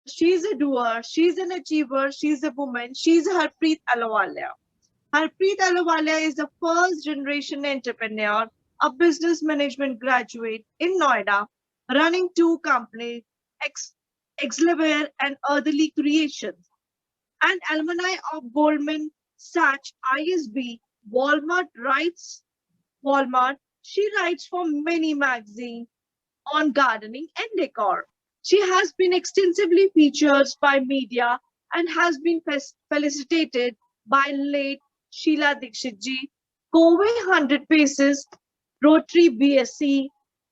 She's a doer, she's an achiever, she's a woman, she's Harpreet Ahluwalia. Harpreet Ahluwalia is a first generation entrepreneur, a business management graduate in Noida, running two companies, Exlever and Earthly Creations, and alumni of Goldman Sachs ISB, Walmart. She writes for many magazines on gardening and decor. She has been extensively featured by media and has been felicitated by late Sheila Dikshit ji, Cove 100 Paces, Rotary BSc,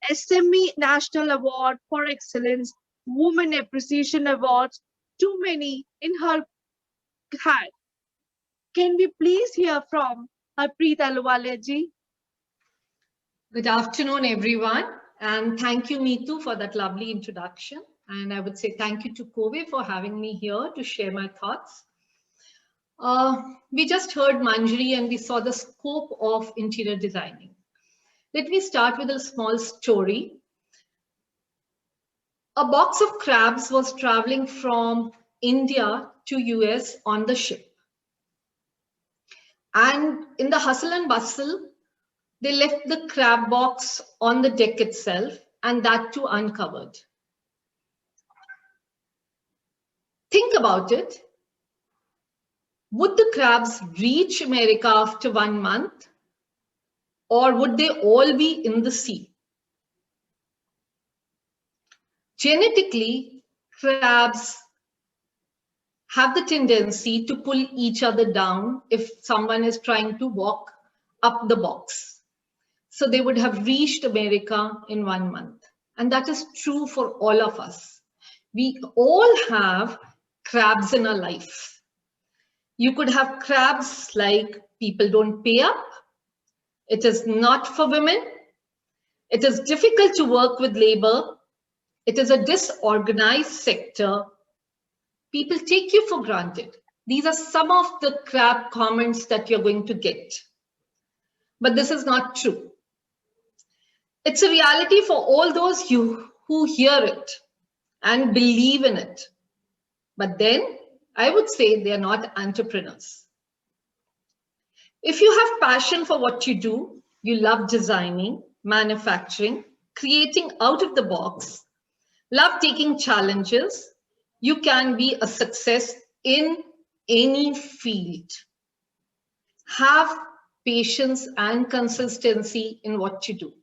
SME National Award for Excellence, Women Appreciation Awards, too many in her hat. Can we please hear from Harpreet Ahluwalia ji? Good afternoon, everyone. And thank you, Neetu, for that lovely introduction. And I would say thank you to Cove for having me here to share my thoughts. We just heard Manjari and we saw the scope of interior designing. Let me start with a small story. A box of crabs was traveling from India to US on the ship. And in the hustle and bustle, they left the crab box on the deck itself, and that too uncovered. Think about it. Would the crabs reach America after 1 month? Or would they all be in the sea? Genetically, crabs have the tendency to pull each other down if someone is trying to walk up the box. So they would have reached America in 1 month. And that is true for all of us. We all have crabs in our life. You could have crabs like people don't pay up. It is not for women. It is difficult to work with labor. It is a disorganized sector. People take you for granted. These are some of the crab comments that you're going to get. But this is not true. It's a reality for all those who hear it and believe in it. But then I would say they're not entrepreneurs. If you have passion for what you do, you love designing, manufacturing, creating out of the box, love taking challenges, you can be a success in any field. Have patience and consistency in what you do.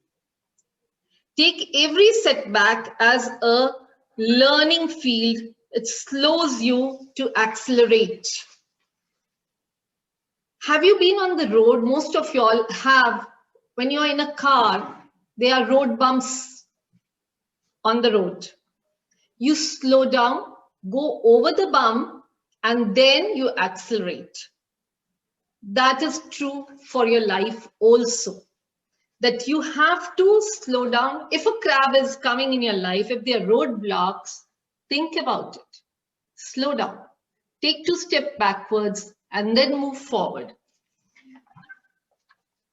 Take every setback as a learning field. It slows you to accelerate. Have you been on the road? Most of y'all have. When you're in a car, there are road bumps on the road. You slow down, go over the bump, and then you accelerate. That is true for your life also. That you have to slow down. If a crab is coming in your life, if there are roadblocks, think about it. Slow down. Take 2 steps backwards and then move forward.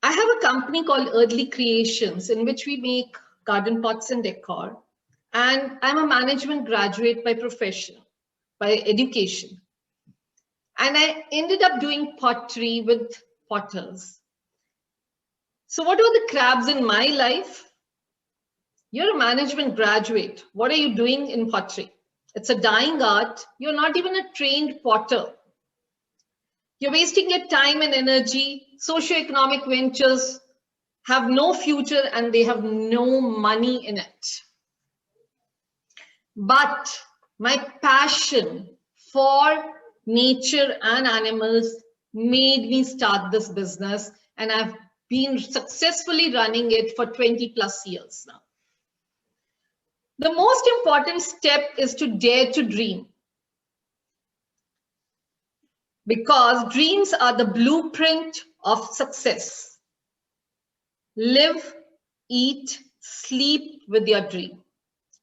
I have a company called Earthly Creations in which we make garden pots and decor. And I'm a management graduate by profession, by education. And I ended up doing pottery with potters. So what are the crabs in my life? You're a management graduate. What are you doing in pottery? It's a dying art. You're not even a trained potter. You're wasting your time and energy. Socioeconomic ventures have no future and they have no money in it. But my passion for nature and animals made me start this business, and I've been successfully running it for 20 plus years now. The most important step is to dare to dream, because dreams are the blueprint of success. Live, eat, sleep with your dream.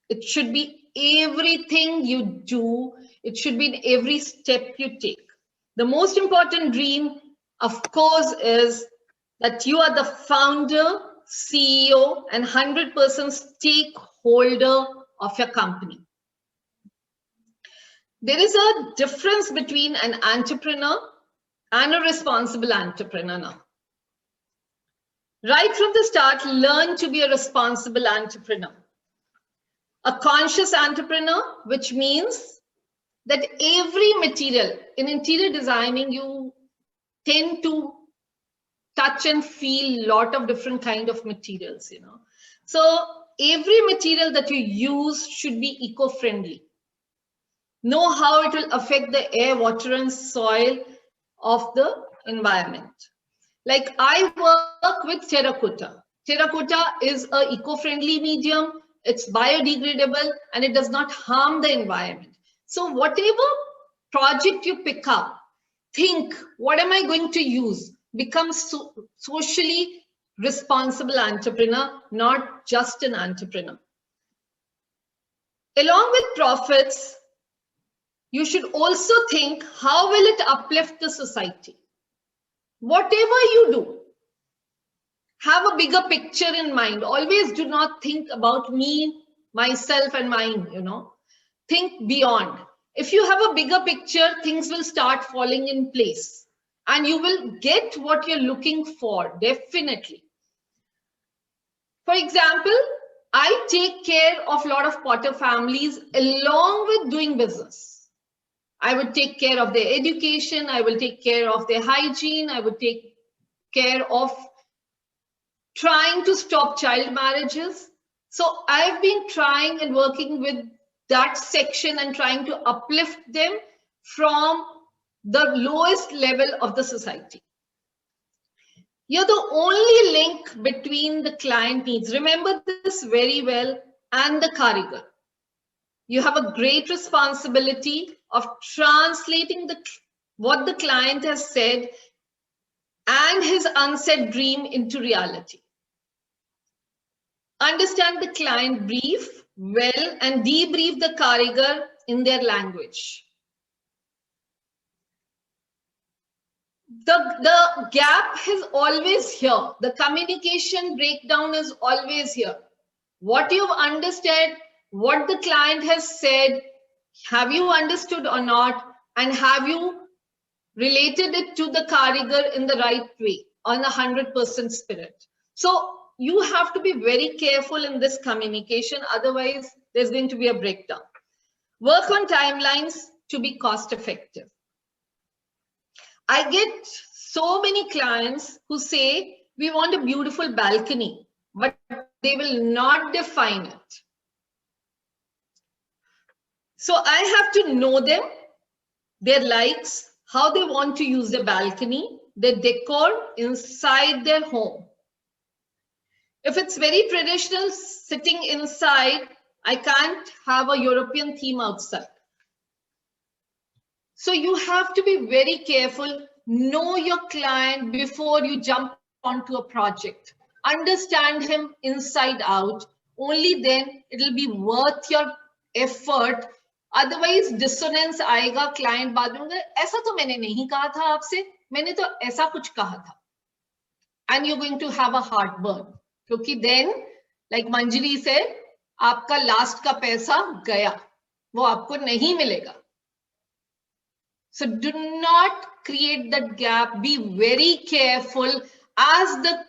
It should be everything you do. It should be in every step you take. The most important dream, of course, is that you are the founder, CEO, and 100% stakeholder of your company. There is a difference between an entrepreneur and a responsible entrepreneur now. Right from the start, learn to be a responsible entrepreneur. A conscious entrepreneur, which means that every material in interior designing, you tend to touch and feel a lot of different kind of materials, So every material that you use should be eco-friendly. Know how it will affect the air, water, and soil of the environment. Like I work with terracotta. Terracotta is an eco-friendly medium. It's biodegradable and it does not harm the environment. So whatever project you pick up, think, what am I going to use? Become socially responsible entrepreneur, not just an entrepreneur. Along with profits, you should also think, how will it uplift the society? Whatever you do, have a bigger picture in mind. Always do not think about me, myself, and mine, Think beyond. If you have a bigger picture, things will start falling in place and you will get what you're looking for, definitely. For example, I take care of a lot of potter families along with doing business. I would take care of their education. I will take care of their hygiene. I would take care of trying to stop child marriages. So I've been trying and working with that section and trying to uplift them from the lowest level of the society. You're the only link between the client needs. Remember this very well, and the karigar. You have a great responsibility of translating what the client has said and his unsaid dream into reality. Understand the client brief well and debrief the karigar in their language. The gap is always here. The communication breakdown is always here. What you've understood, what the client has said, have you understood or not? And have you related it to the karigar in the right way, on a 100% spirit? So you have to be very careful in this communication. Otherwise, there's going to be a breakdown. Work on timelines to be cost effective. I get so many clients who say, we want a beautiful balcony, but they will not define it. So I have to know them, their likes, how they want to use the balcony, the decor inside their home. If it's very traditional, sitting inside, I can't have a European theme outside. So you have to be very careful. Know your client before you jump onto a project. Understand him inside out. Only then it'll be worth your effort. Otherwise, dissonance आएगा. Client बाद में ऐसा तो मैंने नहीं कहा था आपसे. मैंने तो ऐसा कुछ कहा था. And you're going to have a heartburn. क्योंकि then, like Manjari said, आपका last का पैसा गया. वो आपको नहीं मिलेगा. So do not create that gap. Be very careful.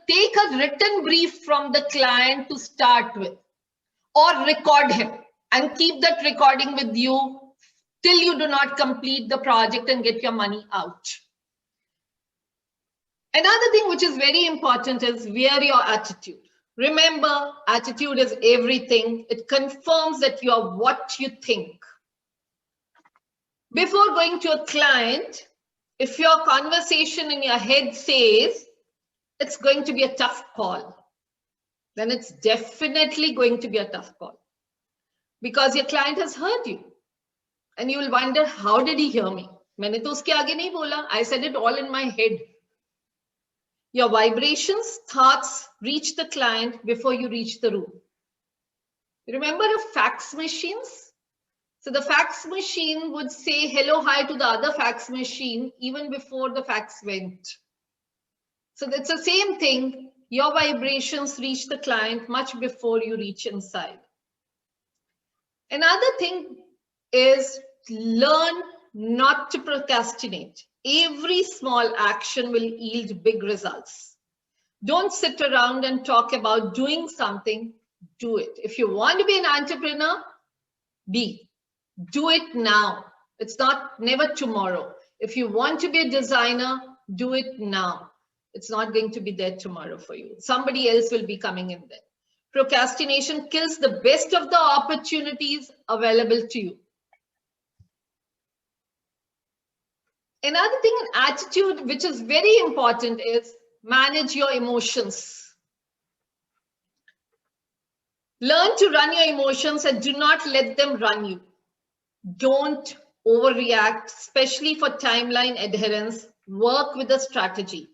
Take a written brief from the client to start with, or record him and keep that recording with you till you do not complete the project and get your money out. Another thing which is very important is wear your attitude. Remember, attitude is everything. It confirms that you are what you think. Before going to a client, if your conversation in your head says it's going to be a tough call, then it's definitely going to be a tough call because your client has heard you and you will wonder, how did he hear me? मैंने तो उसके आगे नहीं बोला. I said it all in my head. Your vibrations, thoughts reach the client before you reach the room. Remember the fax machines? So the fax machine would say hello, hi to the other fax machine even before the fax went. So that's the same thing. Your vibrations reach the client much before you reach inside. Another thing is learn not to procrastinate. Every small action will yield big results. Don't sit around and talk about doing something, do it. If you want to be an entrepreneur, do it now. It's not never tomorrow. If you want to be a designer, do it now. It's not going to be there tomorrow for you. Somebody else will be coming in there. Procrastination kills the best of the opportunities available to you. Another thing, an attitude which is very important is manage your emotions. Learn to run your emotions and do not let them run you. Don't overreact, especially for timeline adherence. Work with a strategy.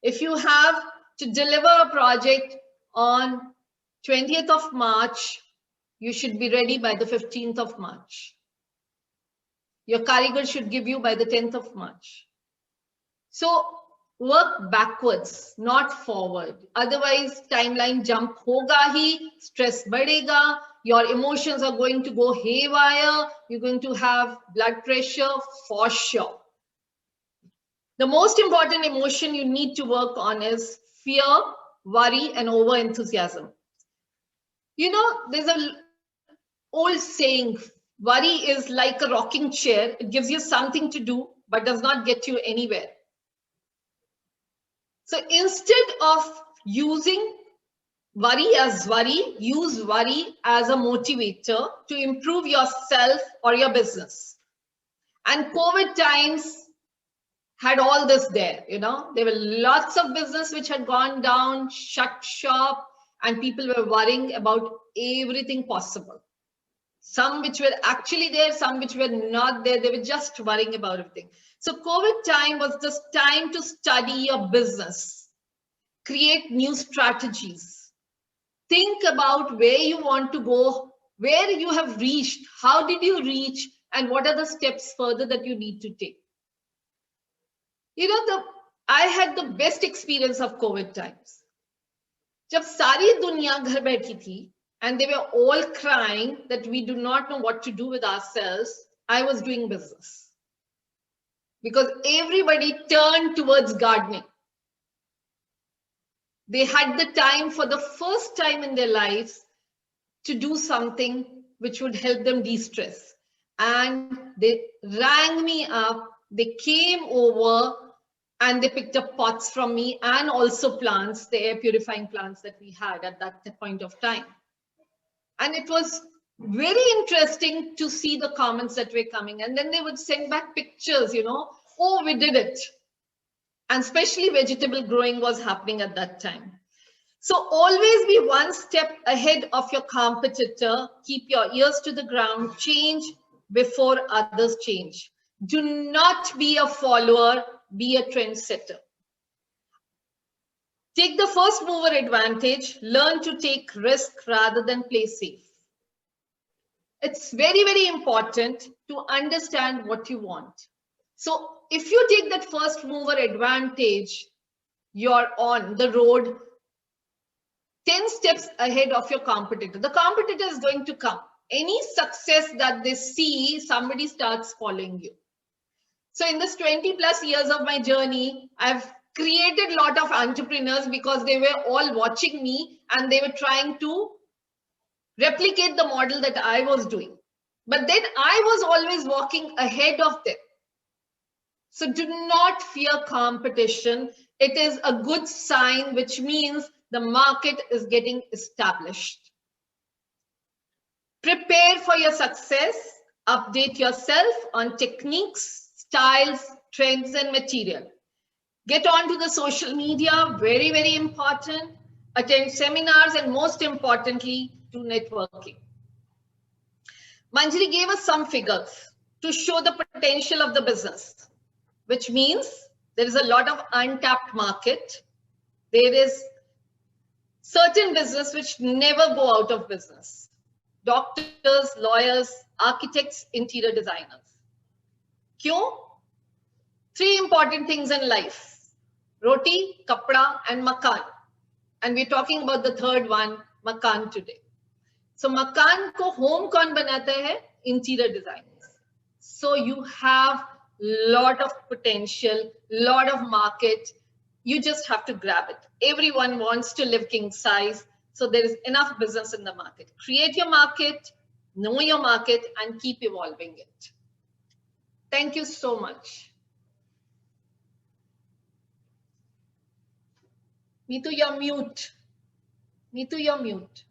If you have to deliver a project on 20th of March, you should be ready by the 15th of March. Your Karigar should give you by the 10th of March. So work backwards, not forward. Otherwise, timeline jump hoga hi, stress badega, your emotions are going to go haywire, you're going to have blood pressure for sure. The most important emotion you need to work on is fear, worry, and over enthusiasm. You know, there's an old saying, worry is like a rocking chair. It gives you something to do, but does not get you anywhere. So instead of using worry as worry, use worry as a motivator to improve yourself or your business. And COVID times had all this there, you know, there were lots of business which had gone down, shut shop, and people were worrying about everything possible. Some which were actually there, some which were not there, they were just worrying about everything. So COVID time was just time to study your business, create new strategies, think about where you want to go, where you have reached, how did you reach, and what are the steps further that you need to take. You know, I had the best experience of COVID times. Jab sari dunya ghar baithi thi, and they were all crying that we do not know what to do with ourselves, I was doing business. Because everybody turned towards gardening. They had the time for the first time in their lives to do something which would help them de-stress. And they rang me up, they came over, and they picked up pots from me and also plants, the air purifying plants that we had at that point of time. And it was very interesting to see the comments that were coming. And then they would send back pictures, you know, oh, we did it. And especially vegetable growing was happening at that time. So always be one step ahead of your competitor. Keep your ears to the ground. Change before others change. Do not be a follower. Be a trendsetter. Take the first mover advantage. Learn to take risk rather than play safe. It's very, very important to understand what you want. So if you take that first mover advantage, you're on the road 10 steps ahead of your competitor. The competitor is going to come. Any success that they see, somebody starts following you. So in this 20 plus years of my journey, I've created a lot of entrepreneurs because they were all watching me and they were trying to replicate the model that I was doing. But then I was always walking ahead of them. So do not fear competition. It is a good sign, which means the market is getting established. Prepare for your success. Update yourself on techniques, styles, trends, and material. Get onto the social media, very, very important. Attend seminars, and most importantly, do networking. Manjari gave us some figures to show the potential of the business, which means there is a lot of untapped market. There is certain business which never go out of business. Doctors, lawyers, architects, interior designers. Kyun? 3 important things in life: roti, kapda, and makan. And we're talking about the third one, makan, today. So makan ko home kaun banata hai? Interior designers. So you have lot of potential, lot of market. You just have to grab it. Everyone wants to live king size. So there is enough business in the market. Create your market, know your market, and keep evolving it. Thank you so much. Neetu, you're mute. Neetu, you're mute.